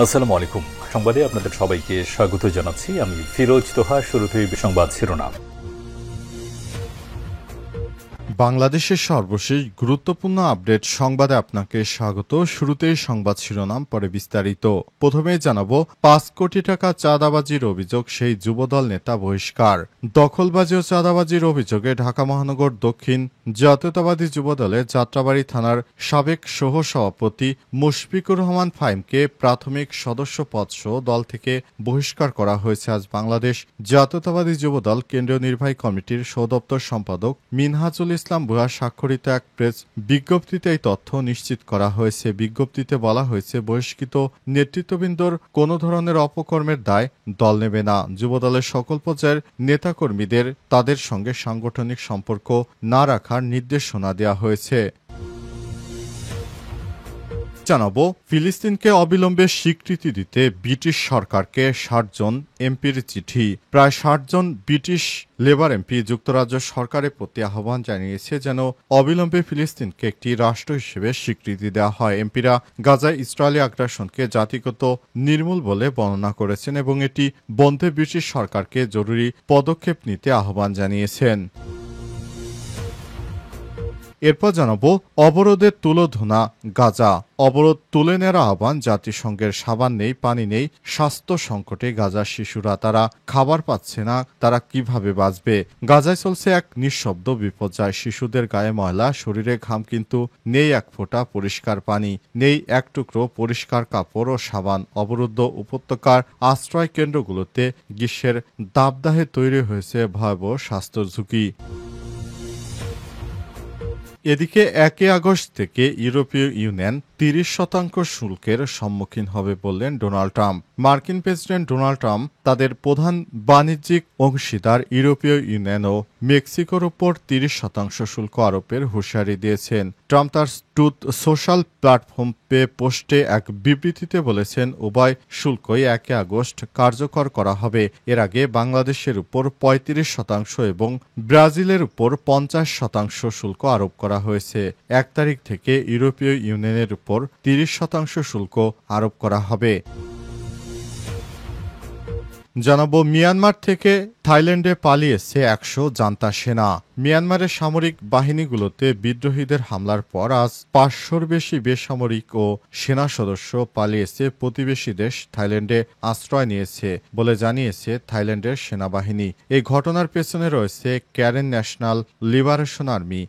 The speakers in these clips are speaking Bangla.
আসসালামু আলাইকুম। সংবাদে আপনাদের সবাইকে স্বাগত জানাচ্ছি। আমি ফিরোজ তোহা। শুরুতেই সংবাদ শিরোনাম। বাংলাদেশের সর্বশেষ গুরুত্বপূর্ণ আপডেট সংবাদে আপনাকে স্বাগত। শুরুতেই সংবাদ শিরোনাম, পরে বিস্তারিত। প্রথমেই জানাবো ৫ কোটি টাকা চাঁদাবাজির অভিযোগ, সেই যুবদল নেতা বহিষ্কার। দখলবাজি ও চাঁদাবাজির অভিযোগে ঢাকা মহানগর দক্ষিণ জাতীয়তাবাদী যুবদলের যাত্রাবাড়ী থানার সাবেক সহসভাপতি মুশফিকুর রহমান ফাহিমকে প্রাথমিক সদস্য পদসহ দল থেকে বহিষ্কার করা হয়েছে। আজ বাংলাদেশ জাতীয়তাবাদী যুবদল কেন্দ্রীয় নির্বাহী কমিটির সহদপ্তর সম্পাদক মিনহাজুল ইসলাম ভূঁইয়া স্বাক্ষরিত এক প্রেস বিজ্ঞপ্তিতে এই তথ্য নিশ্চিত করা হয়েছে। বিজ্ঞপ্তিতে বলা হয়েছে, বহিষ্কৃত নেতৃত্ববৃন্দর কোনো ধরনের অপকর্মের দায় দল নেবে না। যুবদলের সকল পর্যায়ের নেতাকর্মীদের তাদের সঙ্গে সাংগঠনিক সম্পর্ক না রাখার নির্দেশনা দেওয়া হয়েছে। জানাবো, ফিলিস্তিনকে অবিলম্বে স্বীকৃতি দিতে ব্রিটিশ সরকারকে ৬০ জন এমপির চিঠি। প্রায় ৬০ জন ব্রিটিশ লেবার এমপি যুক্তরাজ্য সরকারের প্রতি আহ্বান জানিয়েছে যেন অবিলম্বে ফিলিস্তিনকে একটি রাষ্ট্র হিসেবে স্বীকৃতি দেওয়া হয়। এমপিরা গাজায় ইসরায়েলি আগ্রাসনকে জাতিগত নির্মূল বলে বর্ণনা করেছেন এবং এটি বন্ধে ব্রিটিশ সরকারকে জরুরি পদক্ষেপ নিতে আহ্বান জানিয়েছেন। এরপর জানাবো, অবরোধের তুলোধনা গাজা। অবরোধ তুলে নেওয়ার আহ্বান। জাতিসংঘের সাবান নেই, পানি নেই, স্বাস্থ্য সংকটে গাজার শিশুরা, তারা খাবার পাচ্ছে না, তারা কিভাবে বাঁচবে? গাজায় চলছে এক নিঃশব্দ বিপর্যয়। শিশুদের গায়ে ময়লা, শরীরে ঘাম, কিন্তু নেই এক ফোঁটা পরিষ্কার পানি, নেই এক টুকরো পরিষ্কার কাপড় ও সাবান। অবরুদ্ধ উপত্যকার আশ্রয় কেন্দ্রগুলোতে গ্রীষ্মের দাবদাহে তৈরি হয়েছে ভয়াবহ স্বাস্থ্য ঝুঁকি। এদিকে ১ আগস্ট থেকে ইউরোপীয় ইউনিয়ন ৩০% শুল্কের সম্মুখীন হবে বললেন ডোনাল্ড ট্রাম্প। মার্কিন প্রেসিডেন্ট ডোনাল্ড ট্রাম্প তাদের প্রধান বাণিজ্যিক অংশীদার ইউরোপীয় ইউনিয়ন ও মেক্সিকোর উপর ৩০% শুল্ক আরোপের হুঁশিয়ারি দিয়েছেন। ট্রাম্প তার ট্রুথ সোশ্যাল প্ল্যাটফর্ম পোস্টে এক বিবৃতিতে বলেছেন, উভয় শুল্কই ১ আগস্ট কার্যকর করা হবে। এর আগে বাংলাদেশের উপর ৩৫% এবং ব্রাজিলের উপর ৫০% শুল্ক আরোপ করা হয়েছে। ১ তারিখ থেকে ইউরোপীয় ইউনিয়নের উপর ৩০% শুল্ক আরোপ করা হবে। জানাবো, মিয়ানমার থেকে থাইল্যান্ডে পালিয়েছে ১০০ জান্তা সেনা। মিয়ানমারের সামরিক বাহিনীগুলোতে বিদ্রোহীদের হামলার পর আজ ৫০০-র বেশি বেসামরিক ও সেনা সদস্য পালিয়েছে। প্রতিবেশী দেশ থাইল্যান্ডে আশ্রয় নিয়েছে বলে জানিয়েছে থাইল্যান্ডের সেনাবাহিনী। এই ঘটনার পেছনে রয়েছে ক্যারেন ন্যাশনাল লিবারেশন আর্মি।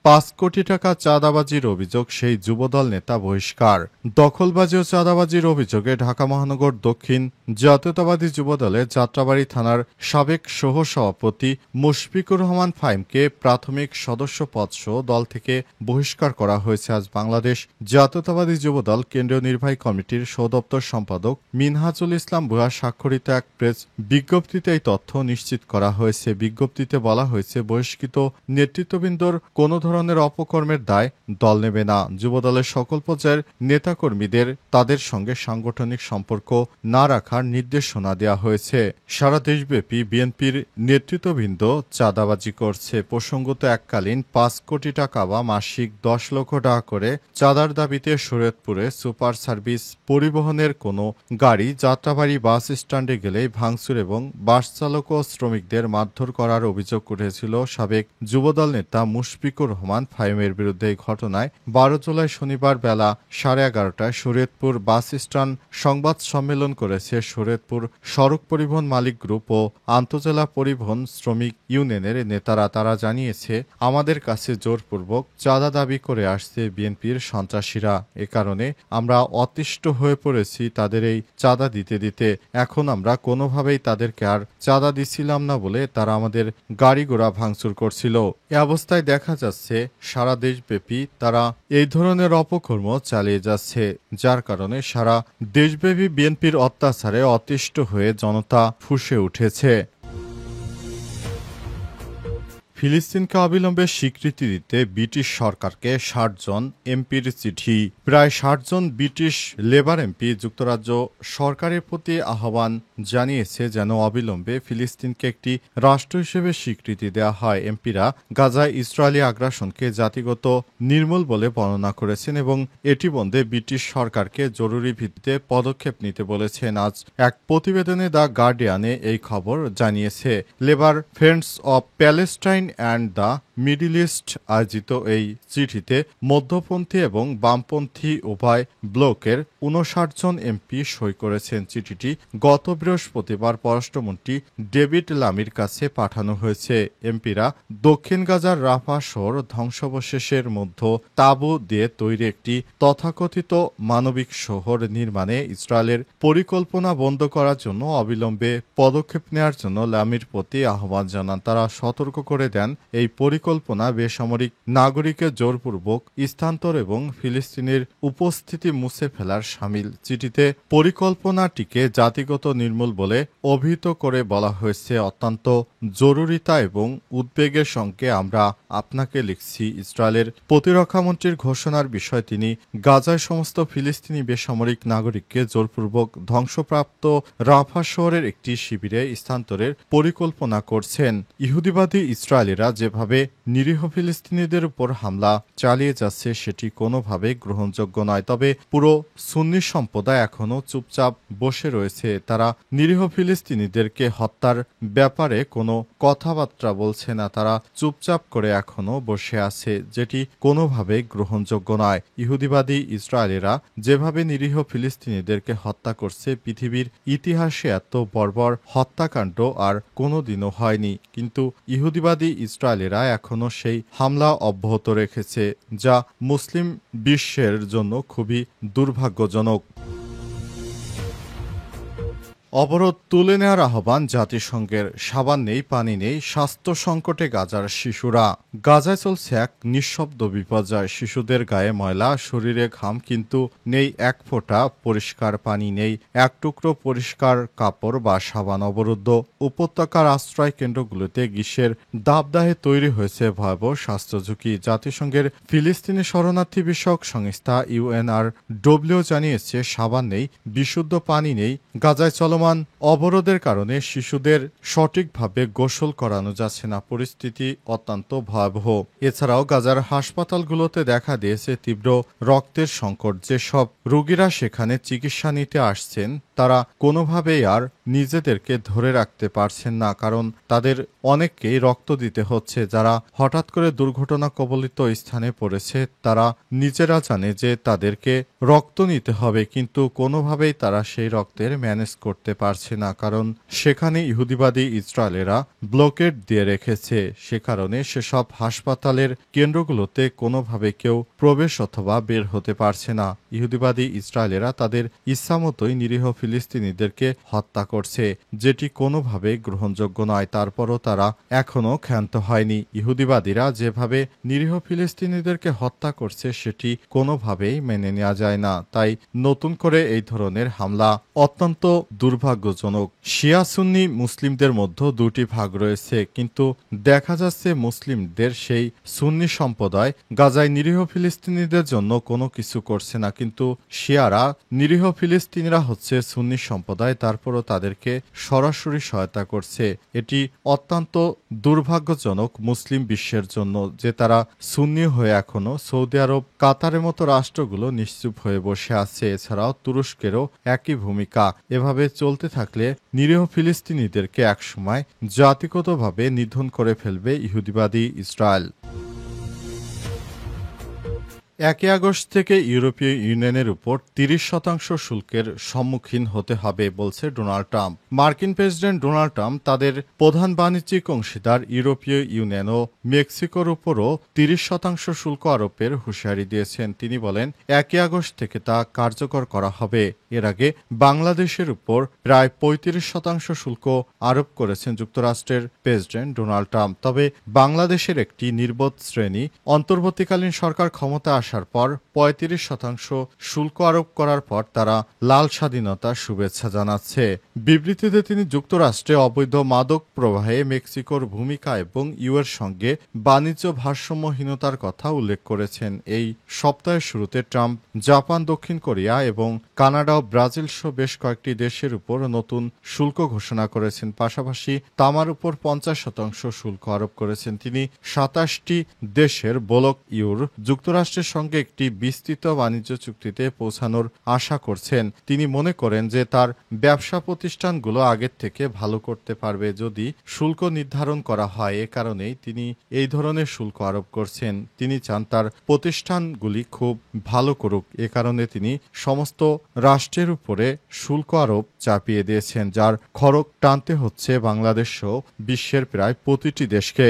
৫ কোটি টাকা চাঁদাবাজির অভিযোগ, সেই যুবদল নেতা বহিষ্কার। দখলবাজি ও চাঁদাবাজির অভিযোগে ঢাকা মহানগর দক্ষিণ জাতীয়তাবাদী যুবদলের যাত্রাবাড়ী থানার সাবেক সহসভাপতি মুশফিকুর রহমান ফাহিমকে প্রাথমিক সদস্য পদসহ দল থেকে বহিষ্কার করা হয়েছে। আজ বাংলাদেশ জাতীয়তাবাদী যুবদল কেন্দ্রীয় নির্বাহী কমিটির সহদপ্তর সম্পাদক মিনহাজুল ইসলাম ভূঁইয়া স্বাক্ষরিত এক প্রেস বিজ্ঞপ্তিতে এই তথ্য নিশ্চিত করা হয়েছে। বিজ্ঞপ্তিতে বলা হয়েছে, বহিষ্কৃত নেতৃত্ববৃন্দর কোনো ধরনের অপকর্মের দায় দল নেবে না। যুবদলের সকল পর্যায়ের নেতাকর্মীদের তাদের সঙ্গে সাংগঠনিক সম্পর্ক না রাখার নির্দেশনা দেওয়া হয়েছে। সারা দেশব্যাপী বিএনপির নেতৃত্ববৃন্দ চাঁদাবাজি করছে। প্রসঙ্গত, এককালীন ৫ কোটি টাকা বা মাসিক ১০ লক্ষ টাকা করে চাঁদার দাবিতে শরীয়তপুরে সুপার সার্ভিস পরিবহনের কোনো গাড়ি যাত্রাবাড়ী বাস স্ট্যান্ডে গেলেই ভাঙচুর এবং বাস চালক ও শ্রমিকদের মারধর করার অভিযোগ উঠেছিল সাবেক যুবদল নেতা মুশফিকুর রহমান ফাহিমের বিরুদ্ধে। এই ঘটনায় ১২ জুলাই শনিবার বেলা 11:30টায় শরীয়তপুর বাস স্ট্যান্ড সংবাদ সম্মেলন করেছে শরীয়তপুর সড়ক পরিবহন মালিক গ্রুপ ও আন্তজেলা পরিবহন শ্রমিক ইউনিয়নের নেতারা। তারা জানিয়েছে, আমাদের কাছে জোরপূর্বক চাঁদা দাবি করে আসছে বিএনপির সন্ত্রাসীরা। এ কারণে আমরা অতিষ্ঠ হয়ে পড়েছি তাদের এই চাঁদা দিতে দিতে। এখন আমরা কোনোভাবেই তাদেরকে আর চাঁদা দিচ্ছিলাম না বলে তারা আমাদের গাড়ি ঘোড়া ভাঙচুর করছিল। এ অবস্থায় দেখা যাচ্ছে সারা দেশব্যাপী তারা এই ধরনের অপকর্ম চালিয়ে যাচ্ছে, যার কারণে সারা দেশব্যাপী বিএনপির অত্যাচারে অতিষ্ঠ হয়ে জনতা ফুঁসে উঠেছে। ফিলিস্তিনকে অবিলম্বে স্বীকৃতি দিতে ব্রিটিশ সরকারকে ৬০ জন এমপির চিঠি। প্রায় ৬০ জন ব্রিটিশ লেবার এমপি যুক্তরাজ্য সরকারের প্রতি আহ্বান জানিয়েছে যেন অবিলম্বে ফিলিস্তিনকে একটি রাষ্ট্র হিসেবে স্বীকৃতি দেওয়া হয়। এমপিরা গাজায় ইসরায়েলি আগ্রাসনকে জাতিগত নির্মূল বলে বর্ণনা করেছেন এবং এটি বন্ধে ব্রিটিশ সরকারকে জরুরি ভিত্তিতে পদক্ষেপ নিতে বলেছেন। আজ এক প্রতিবেদনে দ্য গার্ডিয়ানে এই খবর জানিয়েছে। Labour friends of Palestine and the middle east আয়োজিত এই চিঠিতে মধ্যপন্থী এবং বামপন্থী উভয় ব্লকের ৫৯ জন এমপি সই করেছেন। চিঠিটি গত বৃহস্পতিবার পররাষ্ট্রমন্ত্রী ডেভিড লামির কাছে পাঠানো হয়েছে। এমপিরা দক্ষিণ গাজার রাফা শহর ধ্বংসাবশেষের মধ্যে তাঁবু দিয়ে তৈরি একটি তথাকথিত মানবিক শহর নির্মাণে ইসরায়েলের পরিকল্পনা বন্ধ করার জন্য অবিলম্বে পদক্ষেপ নেওয়ার জন্য লামির প্রতি আহ্বান জানান। তারা সতর্ক করে দেন এই পরিকল্পনা বেসামরিক নাগরিকের জোরপূর্বক স্থানান্তর এবং ফিলিস্তিনের উপস্থিতি মুছে ফেলার শামিল। চিঠিতে পরিকল্পনাটিকে জাতিগত নির্মূল বলে অভিহিত করে বলা হয়েছে, অত্যন্ত জরুরিতা এবং উদ্বেগের সঙ্গে আমরা আপনাকে লিখছি। ইসরায়েলের প্রতিরক্ষামন্ত্রীর ঘোষণার বিষয় তিনি গাজায় সমস্ত ফিলিস্তিনি বেসামরিক নাগরিককে জোরপূর্বক ধ্বংসপ্রাপ্ত রাফা শহরের একটি শিবিরে স্থানান্তরের পরিকল্পনা করছেন। ইহুদিবাদী ইসরায়েলিরা যেভাবে নিরীহ ফিলিস্তিনিদের উপর হামলা চালিয়ে যাচ্ছে সেটি কোনোভাবে গ্রহণযোগ্য নয়। তবে পুরো সুন্নি সম্প্রদায় এখনও চুপচাপ বসে রয়েছে। তারা নিরীহ ফিলিস্তিনিদেরকে হত্যার ব্যাপারে কোনো কথাবার্তা বলছে না। তারা চুপচাপ করে এখনও বসে আছে, যেটি কোনোভাবে গ্রহণযোগ্য নয়। ইহুদিবাদী ইসরায়েলিরা যেভাবে নিরীহ ফিলিস্তিনিদেরকে হত্যা করছে, পৃথিবীর ইতিহাসে এত বর্বর হত্যাকাণ্ড আর কোনোদিনও হয়নি। কিন্তু ইহুদিবাদী ইসরায়েলিরা এখনও সেই হামলা অব্যাহত রেখেছে, যা মুসলিম বিশ্বের জন্য খুবই দুর্ভাগ্যজনক। অবরোধ তুলে নেওয়ার আহ্বান জাতিসংঘের। সাবান নেই, পানি নেই, স্বাস্থ্য সংকটে গাজার শিশুরা। গাজায় চলছে এক নিঃশব্দ বিপর্যয়। শিশুদের গায়ে ময়লা, শরীরে ঘাম, কিন্তু নেই এক ফোঁটা পরিষ্কার পানি, নেই এক টুকরো পরিষ্কার কাপড় বা সাবান। অবরুদ্ধ উপত্যকার আশ্রয় কেন্দ্রগুলোতে গ্রীষ্মের দাবদাহে তৈরি হয়েছে ভয়াবহ স্বাস্থ্য ঝুঁকি। জাতিসংঘের ফিলিস্তিনি শরণার্থী বিষয়ক সংস্থা UNRW জানিয়েছে, সাবান নেই, বিশুদ্ধ পানি নেই। গাজায় চলমান অবরোধের কারণে শিশুদের সঠিকভাবে গোসল করানো যাচ্ছে না। পরিস্থিতি অত্যন্ত ভয়াবহ। এছাড়াও গাজার হাসপাতালগুলোতে দেখা দিয়েছে তীব্র রক্তের সংকট। যেসব রোগীরা সেখানে চিকিৎসা নিতে আসছেন তারা কোনোভাবেই আর নিজেদেরকে ধরে রাখতে পারছেন না, কারণ তাদের অনেককেই রক্ত দিতে হচ্ছে। যারা হঠাৎ করে দুর্ঘটনা কবলিত স্থানে পড়েছে তারা নিজেরা জানে যে তাদেরকে রক্ত নিতে হবে, কিন্তু কোনোভাবেই তারা সেই রক্তের ম্যানেজ করতে পারছে না, কারণ সেখানে ইহুদিবাদী ইসরায়েলেরা ব্লকেট দিয়ে রেখেছে। সে কারণে সেসব হাসপাতালের কেন্দ্রগুলোতে কোনোভাবে কেউ প্রবেশ অথবা বের হতে পারছে না। ইহুদিবাদী ইসরায়েলেরা তাদের ইচ্ছামতোই নিরীহ ফিলিস্তিনিদেরকে হত্যা করছে, যেটি কোনোভাবে গ্রহণযোগ্য নয়। তারপরও তারা এখনও ক্ষান্ত হয়নি। ইহুদিবাদীরা যেভাবে নিরীহ ফিলিস্তিনিদেরকে হত্যা করছে সেটি কোনোভাবেই মেনে নেওয়া যায় না। তাই নতুন করে এই ধরনের হামলা অত্যন্ত দুর্ভাগ্যজনক। শিয়া সুন্নি মুসলিমদের মধ্যে দুটি ভাগ রয়েছে, কিন্তু দেখা যাচ্ছে মুসলিমদের সেই সুন্নি সম্প্রদায় গাজায় নিরীহ ফিলিস্তিনিদের জন্য কোনো কিছু করছে না, কিন্তু শিয়ারা নিরীহ ফিলিস্তিনিরা হচ্ছে সুন্নি সম্প্রদায়, তারপরও তাদেরকে সরাসরি সহায়তা করছে। এটি অত্যন্ত দুর্ভাগ্যজনক মুসলিম বিশ্বের জন্য যে তারা সুন্নি হয়ে এখনো সৌদি আরব, কাতারের মতো রাষ্ট্রগুলো নিশ্চুপ হয়ে বসে আছে। এছাড়াও তুরস্কেরও একই ভূমিকা। এভাবে চলতে থাকলে নিরীহ ফিলিস্তিনিদেরকে একসময় জাতিগতভাবে নিধন করে ফেলবে ইহুদিবাদী ইসরায়েল। ১ আগস্ট থেকে ইউরোপীয় ইউনিয়নের উপর ৩০% শুল্কের সম্মুখীন হতে হবে বলছে ডোনাল্ড ট্রাম্প। মার্কিন প্রেসিডেন্ট ডোনাল্ড ট্রাম্প তাদের প্রধান বাণিজ্যিক অংশীদার ইউরোপীয় ইউনিয়ন ও মেক্সিকোর উপরও ৩০% শুল্ক আরোপের হুঁশিয়ারি দিয়েছেন। তিনি বলেন ১ আগস্ট থেকে তা কার্যকর করা হবে। এর আগে বাংলাদেশের উপর প্রায় ৩৫% শুল্ক আরোপ করেছেন যুক্তরাষ্ট্রের প্রেসিডেন্ট ডোনাল্ড ট্রাম্প। তবে বাংলাদেশের একটি নির্বোধ শ্রেণী অন্তর্বর্তীকালীন সরকার ক্ষমতা আসার পর ৩৫% শুল্ক আরোপ করার পর তারা লাল স্বাধীনতার শুভেচ্ছা জানাচ্ছে। বিবৃতিতে তিনি যুক্তরাষ্ট্রে অবৈধ মাদক প্রবাহে মেক্সিকোর ভূমিকা এবং ইউএর সঙ্গে বাণিজ্য ভারসাম্যহীনতার কথা উল্লেখ করেছেন। এই সপ্তাহের শুরুতে ট্রাম্প জাপান, দক্ষিণ কোরিয়া এবং কানাডা ও ব্রাজিল সহ বেশ কয়েকটি দেশের উপর নতুন শুল্ক ঘোষণা করেছেন। পাশাপাশি তামার উপর ৫০% শুল্ক আরোপ করেছেন তিনি। ২৭টি দেশের ব্লক ইউর যুক্তরাষ্ট্রের সঙ্গে একটি বিস্তৃত বাণিজ্য চুক্তিতে পৌঁছানোর আশা করছেন। তিনি মনে করেন যে তার ব্যবসা প্রতিষ্ঠানগুলো আগের থেকে ভালো করতে পারবে যদি শুল্ক নির্ধারণ করা হয়। এ কারণেই তিনি এই ধরনের শুল্ক আরোপ করছেন। তিনি চান তার প্রতিষ্ঠানগুলি খুব ভালো করুক। এ কারণে তিনি সমস্ত রাষ্ট্রের উপরে শুল্ক আরোপ চাপিয়ে দিয়েছেন, যার খড়গ টানতে হচ্ছে বাংলাদেশ সহ বিশ্বের প্রায় প্রতিটি দেশকে।